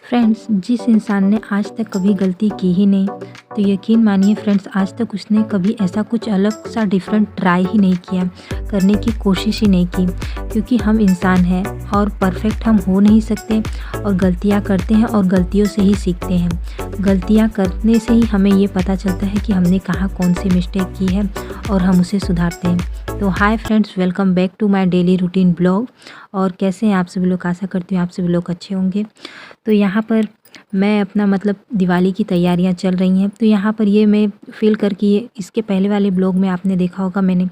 Friends, जिस इंसान ने आज तक कभी गलती की ही नहीं, तो यकीन मानिए फ्रेंड्स, आज तक उसने कभी ऐसा कुछ अलग सा डिफरेंट ट्राई ही नहीं किया, करने की कोशिश ही नहीं की। क्योंकि हम इंसान हैं और परफेक्ट हम हो नहीं सकते, और गलतियां करते हैं और गलतियों से ही सीखते हैं। गलतियां करने से ही हमें ये पता चलता है कि हमने कहाँ कौन सी मिस्टेक की है और हम उसे सुधारते हैं। तो hi friends, welcome back to my daily routine blog. और कैसे हैं आप सभी लोग? आशा करती हूँ आप सभी लोग अच्छे होंगे। तो यहाँ पर मैं अपना मतलब दिवाली की तैयारियां चल रही हैं। तो यहाँ पर ये मैं फ़िल करके, ये इसके पहले वाले ब्लॉग में आपने देखा होगा, मैंने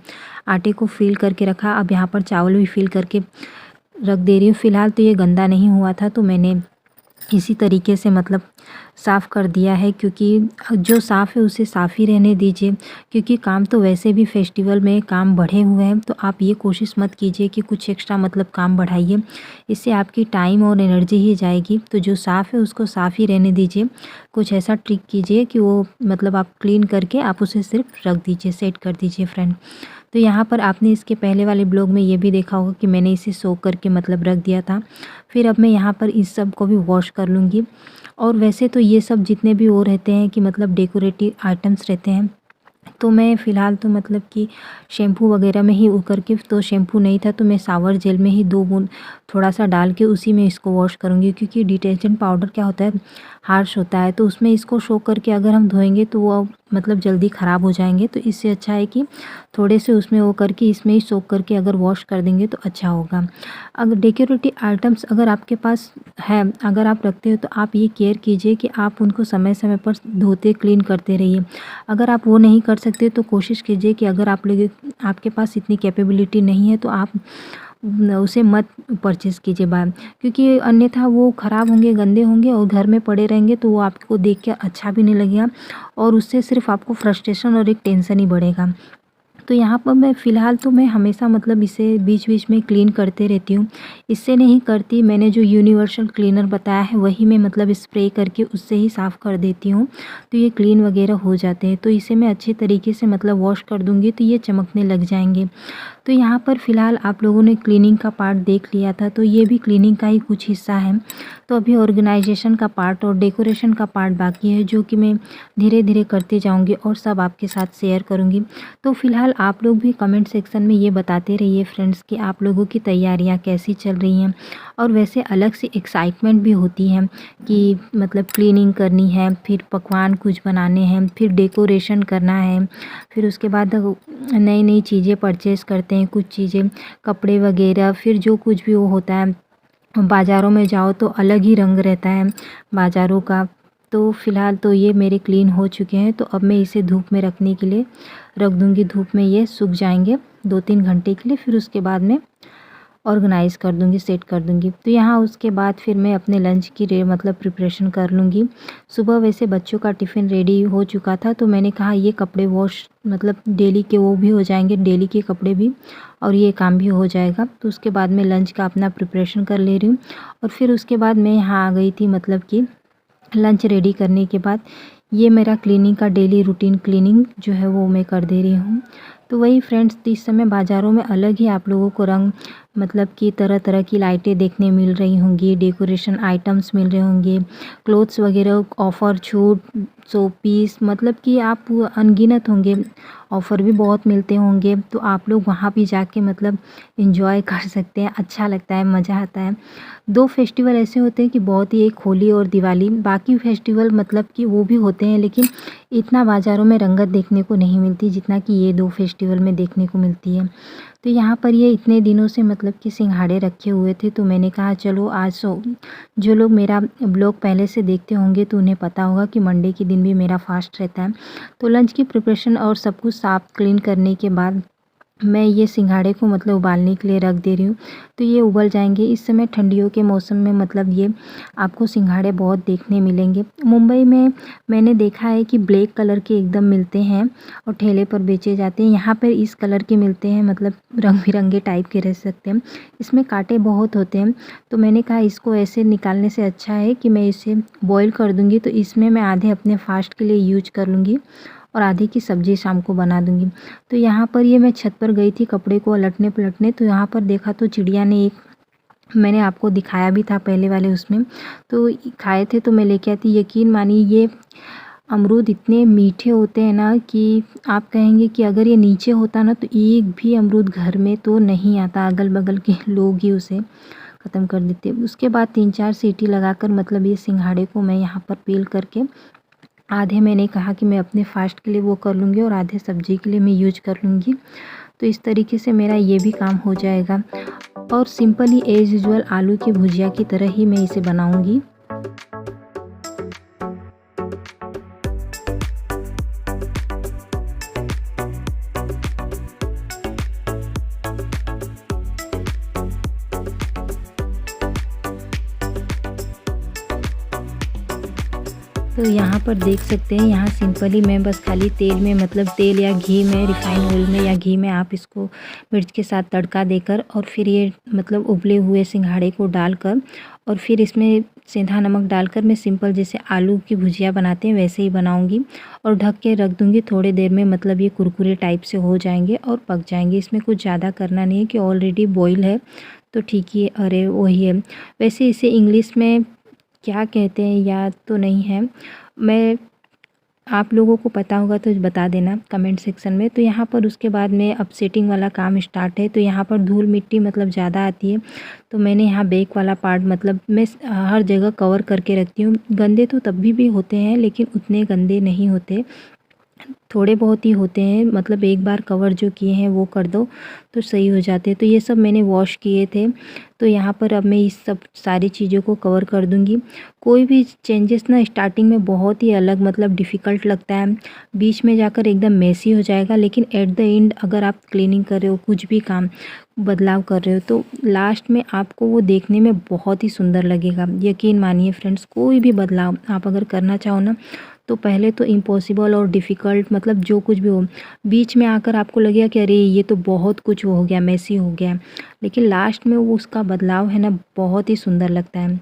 आटे को फ़िल करके रखा। अब यहाँ पर चावल भी फ़िल करके रख दे रही हूँ। फ़िलहाल तो ये गंदा नहीं हुआ था, तो मैंने इसी तरीके से मतलब साफ़ कर दिया है, क्योंकि जो साफ़ है उसे साफ़ ही रहने दीजिए। क्योंकि काम तो वैसे भी फेस्टिवल में काम बढ़े हुए हैं, तो आप ये कोशिश मत कीजिए कि कुछ एक्स्ट्रा मतलब काम बढ़ाइए। इससे आपकी टाइम और एनर्जी ही जाएगी। तो जो साफ़ है उसको साफ़ ही रहने दीजिए। कुछ ऐसा ट्रिक कीजिए कि वो मतलब आप क्लीन करके आप उसे सिर्फ रख दीजिए, सेट कर दीजिए फ्रेंड। तो यहाँ पर आपने इसके पहले वाले ब्लॉग में ये भी देखा होगा कि मैंने इसे सोक करके मतलब रख दिया था। फिर अब मैं यहाँ पर इस सब को भी वॉश कर लूँगी। और वैसे तो ये सब जितने भी वो रहते हैं कि मतलब डेकोरेटिव आइटम्स रहते हैं, तो मैं फ़िलहाल तो मतलब कि शैम्पू वगैरह में ही वो करके, तो शैम्पू नहीं था तो मैं शावर जेल में ही 2 बूँद थोड़ा-सा डाल के उसी में इसको वॉश करूँगी। क्योंकि डिटर्जेंट पाउडर क्या होता है, हार्श होता है, तो उसमें इसको सोक करके अगर हम धोएँगे तो वो मतलब जल्दी ख़राब हो जाएँगे। तो इससे अच्छा है कि थोड़े से उसमें वो करके इसमें ही सोक करके अगर वॉश कर देंगे तो अच्छा होगा। अगर डेकोरेटिव आइटम्स अगर आपके पास है, अगर आप रखते हो, तो आप ये केयर कीजिए कि आप उनको समय-समय पर धोते क्लीन करते रहिए। अगर आप वो नहीं कर सकते तो कोशिश कीजिए कि अगर आपके पास इतनी कैपेबिलिटी नहीं है, तो आप उसे मत परचेज़ कीजिए बाहर। क्योंकि अन्यथा वो ख़राब होंगे, गंदे होंगे और घर में पड़े रहेंगे, तो वो आपको देख के अच्छा भी नहीं लगेगा, और उससे सिर्फ़ आपको फ्रस्ट्रेशन और एक टेंशन ही बढ़ेगा। तो यहाँ पर मैं फ़िलहाल तो मैं हमेशा मतलब इसे बीच-बीच में क्लीन करते रहती हूँ। इससे नहीं करती, मैंने जो यूनिवर्सल क्लीनर बताया है वही मैं मतलब स्प्रे करके उससे ही साफ़ कर देती हूँ। तो ये क्लीन वगैरह हो जाते हैं। तो इसे मैं अच्छे तरीके से मतलब वॉश कर दूँगी तो ये चमकने लग जाएँगे। तो यहाँ पर फ़िलहाल आप लोगों ने क्लीनिंग का पार्ट देख लिया था, तो ये भी क्लीनिंग का ही कुछ हिस्सा है। तो अभी ऑर्गेनाइजेशन का पार्ट और डेकोरेशन का पार्ट बाकी है, जो कि मैं धीरे-धीरे करते जाऊँगी और सब आपके साथ शेयर करूँगी। तो फ़िलहाल आप लोग भी कमेंट सेक्शन में ये बताते रहिए फ्रेंड्स कि आप लोगों की तैयारियाँ कैसी चल रही हैं। और वैसे अलग से एक्साइटमेंट भी होती है कि मतलब क्लीनिंग करनी है, फिर पकवान कुछ बनाने हैं, फिर डेकोरेशन करना है, फिर उसके बाद नई-नई चीज़ें परचेज़ करते हैं, कुछ चीज़ें कपड़े वगैरह, फिर जो कुछ भी वो होता है, बाज़ारों में जाओ तो अलग ही रंग रहता है बाज़ारों का। तो फ़िलहाल तो ये मेरे क्लीन हो चुके हैं, तो अब मैं इसे धूप में रखने के लिए रख दूँगी। धूप में ये सूख जाएँगे 2-3 घंटे के लिए, फिर उसके बाद में ऑर्गेनाइज़ कर दूँगी, सेट कर दूँगी। तो यहाँ उसके बाद फिर मैं अपने लंच की मतलब प्रिपरेशन कर लूँगी। सुबह वैसे बच्चों का टिफ़िन रेडी हो चुका था, तो मैंने कहा ये कपड़े वॉश मतलब डेली के वो भी हो जाएँगे, डेली के कपड़े भी, और ये काम भी हो जाएगा। तो उसके बाद मैं लंच का अपना प्रिपरेशन कर ले रही हूँ। और फिर उसके बाद मैं यहाँ आ गई थी मतलब कि लंच रेडी करने के बाद ये मेरा क्लीनिंग का डेली रूटीन क्लीनिंग जो है वो मैं कर दे रही हूँ। तो वही फ्रेंड्स, इस समय बाज़ारों में अलग ही आप लोगों को रंग मतलब कि तरह-तरह की लाइटें देखने मिल रही होंगी, डेकोरेशन आइटम्स मिल रहे होंगे, क्लोथ्स वगैरह ऑफ़र, छूट, शो पीस, मतलब कि आप अनगिनत होंगे, ऑफ़र भी बहुत मिलते होंगे। तो आप लोग वहाँ भी जाके मतलब एन्जॉय कर सकते हैं, अच्छा लगता है, मज़ा आता है। 2 फेस्टिवल ऐसे होते हैं कि बहुत ही, एक होली और दिवाली, बाकी फेस्टिवल मतलब कि वो भी होते हैं, लेकिन इतना बाज़ारों में रंगत देखने को नहीं मिलती जितना कि ये 2 फेस्टिवल में देखने को मिलती है। तो यहाँ पर ये इतने दिनों से मतलब कि सिंघाड़े रखे हुए थे, तो मैंने कहा चलो आज जो लोग मेरा ब्लॉग पहले से देखते होंगे तो उन्हें पता होगा कि मंडे के दिन भी मेरा फ़ास्ट रहता है। तो लंच की प्रिपरेशन और सब कुछ साफ़ क्लीन करने के बाद मैं ये सिंघाड़े को मतलब उबालने के लिए रख दे रही हूँ। तो ये उबल जाएंगे। इस समय ठंडियों के मौसम में मतलब ये आपको सिंघाड़े बहुत देखने मिलेंगे। मुंबई में मैंने देखा है कि ब्लैक कलर के एकदम मिलते हैं और ठेले पर बेचे जाते हैं। यहाँ पर इस कलर के मिलते हैं, मतलब रंग बिरंगे टाइप के रह सकते हैं। इसमें कांटे बहुत होते हैं, तो मैंने कहा इसको ऐसे निकालने से अच्छा है कि मैं इसे बॉईल कर दूँगी। तो इसमें मैं आधे अपने फ़ास्ट के लिए यूज कर लूँगी और आधी की सब्ज़ी शाम को बना दूँगी। तो यहाँ पर ये मैं छत पर गई थी कपड़े को अलटने-पलटने, तो यहाँ पर देखा तो चिड़िया ने एक मैंने आपको दिखाया भी था पहले वाले उसमें, तो खाए थे तो मैं लेके आई थी। यकीन मानिए ये अमरूद इतने मीठे होते हैं ना कि आप कहेंगे कि अगर ये नीचे होता ना तो एक भी अमरूद घर में तो नहीं आता, अगल-बगल के लोग ही उसे ख़त्म कर देते। उसके बाद 3-4 सीटी लगाकर मतलब ये सिंघाड़े को मैं यहाँ पर पील करके आधे मैंने कहा कि मैं अपने फ़ास्ट के लिए वो कर लूँगी और आधे सब्ज़ी के लिए मैं यूज कर लूँगी। तो इस तरीके से मेरा ये भी काम हो जाएगा और सिंपली एज़ यूजुअल आलू की भुजिया की तरह ही मैं इसे बनाऊँगी। तो यहाँ पर देख सकते हैं, यहाँ सिंपली मैं बस खाली तेल में मतलब तेल या घी में, रिफ़ाइन ऑयल में या घी में आप इसको मिर्च के साथ तड़का देकर और फिर ये मतलब उबले हुए सिंघाड़े को डालकर और फिर इसमें सेंधा नमक डालकर मैं सिंपल जैसे आलू की भुजिया बनाते हैं वैसे ही बनाऊंगी और ढक के रख दूंगी। थोड़ी देर में मतलब ये कुरकुरे टाइप से हो जाएंगे और पक जाएंगे। इसमें कुछ ज़्यादा करना नहीं है कि ऑलरेडी बॉईल है तो ठीक ही, अरे वही है। वैसे इसे इंग्लिश में क्या कहते हैं याद तो नहीं है, मैं आप लोगों को पता होगा तो बता देना कमेंट सेक्शन में। तो यहाँ पर उसके बाद में अब सेटिंग वाला काम स्टार्ट है। तो यहाँ पर धूल मिट्टी मतलब ज़्यादा आती है तो मैंने यहाँ बेक वाला पार्ट मतलब मैं हर जगह कवर करके रखती हूँ। गंदे तो तब भी होते हैं लेकिन उतने गंदे नहीं होते, थोड़े बहुत ही होते हैं। मतलब एक बार कवर जो किए हैं वो कर दो तो सही हो जाते हैं। तो ये सब मैंने वॉश किए थे। तो यहाँ पर अब मैं इस सब सारी चीज़ों को कवर कर दूँगी। कोई भी चेंजेस ना स्टार्टिंग में बहुत ही अलग मतलब डिफ़िकल्ट लगता है, बीच में जाकर एकदम मेसी हो जाएगा, लेकिन एट द एंड अगर आप क्लीनिंग कर रहे हो, कुछ भी काम बदलाव कर रहे हो तो लास्ट में आपको वो देखने में बहुत ही सुंदर लगेगा। यकीन मानिए फ्रेंड्स, कोई भी बदलाव आप अगर करना चाहो ना तो पहले तो इम्पॉसिबल और डिफ़िकल्ट मतलब जो कुछ भी हो, बीच में आकर आपको लगेगा कि अरे ये तो बहुत कुछ हो गया, मेसी हो गया, लेकिन लास्ट में वो उसका बदलाव है ना बहुत ही सुंदर लगता है।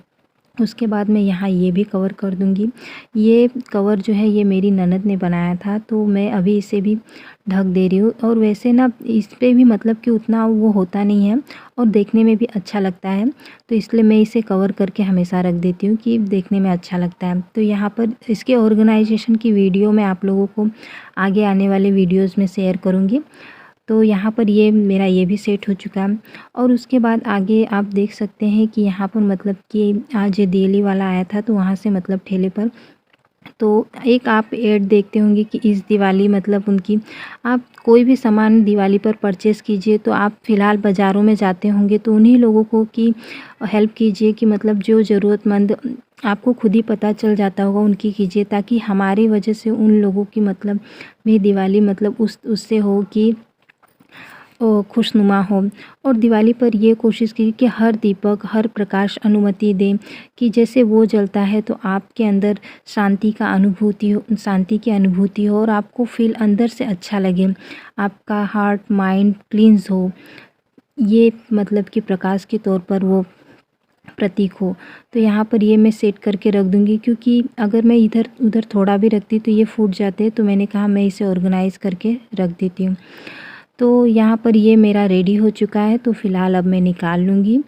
उसके बाद मैं यहाँ ये भी कवर कर दूँगी। ये कवर जो है ये मेरी ननद ने बनाया था तो मैं अभी इसे भी ढक दे रही हूँ। और वैसे ना इस पे भी मतलब कि उतना वो होता नहीं है और देखने में भी अच्छा लगता है, तो इसलिए मैं इसे कवर करके हमेशा रख देती हूँ कि देखने में अच्छा लगता है। तो यहाँ पर इसके ऑर्गेनाइजेशन की वीडियो मैं आप लोगों को आगे आने वाले वीडियोज़ में शेयर करूँगी। तो यहाँ पर ये मेरा ये भी सेट हो चुका है। और उसके बाद आगे आप देख सकते हैं कि यहाँ पर मतलब कि आज दिवाली वाला आया था तो वहाँ से मतलब ठेले पर तो एक आप ऐड देखते होंगे कि इस दिवाली मतलब उनकी, आप कोई भी सामान दिवाली पर परचेज़ कीजिए तो आप फ़िलहाल बाज़ारों में जाते होंगे तो उन्हीं लोगों को की हेल्प कीजिए कि मतलब जो ज़रूरतमंद आपको खुद ही पता चल जाता होगा उनकी कीजिए, ताकि हमारी वजह से उन लोगों की मतलब भी दिवाली मतलब उससे हो कि खुशनुमा हो। और दिवाली पर ये कोशिश कीजिए कि हर दीपक, हर प्रकाश अनुमति दें कि जैसे वो जलता है तो आपके अंदर शांति की अनुभूति हो और आपको फ़ील अंदर से अच्छा लगे, आपका हार्ट माइंड क्लींस हो। ये मतलब कि प्रकाश के तौर पर वो प्रतीक हो। तो यहाँ पर ये मैं सेट करके रख दूँगी, क्योंकि अगर मैं इधर उधर थोड़ा भी रखती तो ये फूट जाते, तो मैंने कहा मैं इसे ऑर्गेनाइज़ करके रख देती हूँ। तो यहाँ पर ये मेरा रेडी हो चुका है तो फ़िलहाल अब मैं निकाल लूँगी।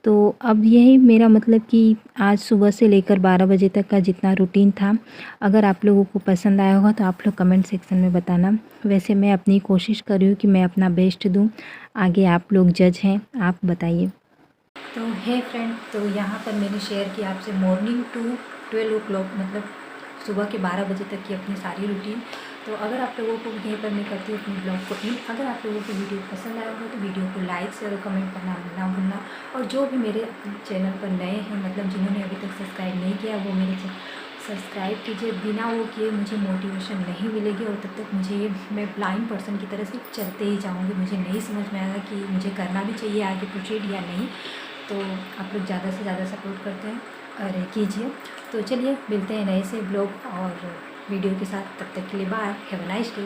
तो अब यही मेरा मतलब कि आज सुबह से लेकर 12 बजे तक का जितना रूटीन था, अगर आप लोगों को पसंद आया होगा तो आप लोग कमेंट सेक्शन में बताना। वैसे मैं अपनी कोशिश कर रही हूँ कि मैं अपना बेस्ट दूँ, आगे आप लोग जज हैं, आप बताइए। तो है फ्रेंड, तो यहाँ पर मैंने शेयर किया आपसे मॉर्निंग टू 12 o'clock मतलब सुबह के 12 बजे तक की अपनी सारी रूटीन। तो अगर आप लोगों को यहीं पर मैं करती हूँ अपने ब्लॉग को इन। अगर आप लोगों को वीडियो पसंद आया होगा तो वीडियो को लाइक शेयर और कमेंट करना ना भूलना। और जो भी मेरे चैनल पर नए हैं मतलब जिन्होंने अभी तक सब्सक्राइब नहीं किया वो मेरे सब्सक्राइब कीजिए। बिना वो किए मुझे मोटिवेशन नहीं मिलेगी और तब तक मुझे मैं ब्लाइंड पर्सन की तरह से चलते ही जाऊँगी। मुझे नहीं समझ में आएगा कि मुझे करना भी चाहिए आगे प्रोसीड या नहीं। तो आप लोग ज़्यादा से ज़्यादा सपोर्ट करते हैं और कीजिए। तो चलिए मिलते हैं नए से ब्लॉग और वीडियो के साथ, तब तक के लिए bye, have a nice day.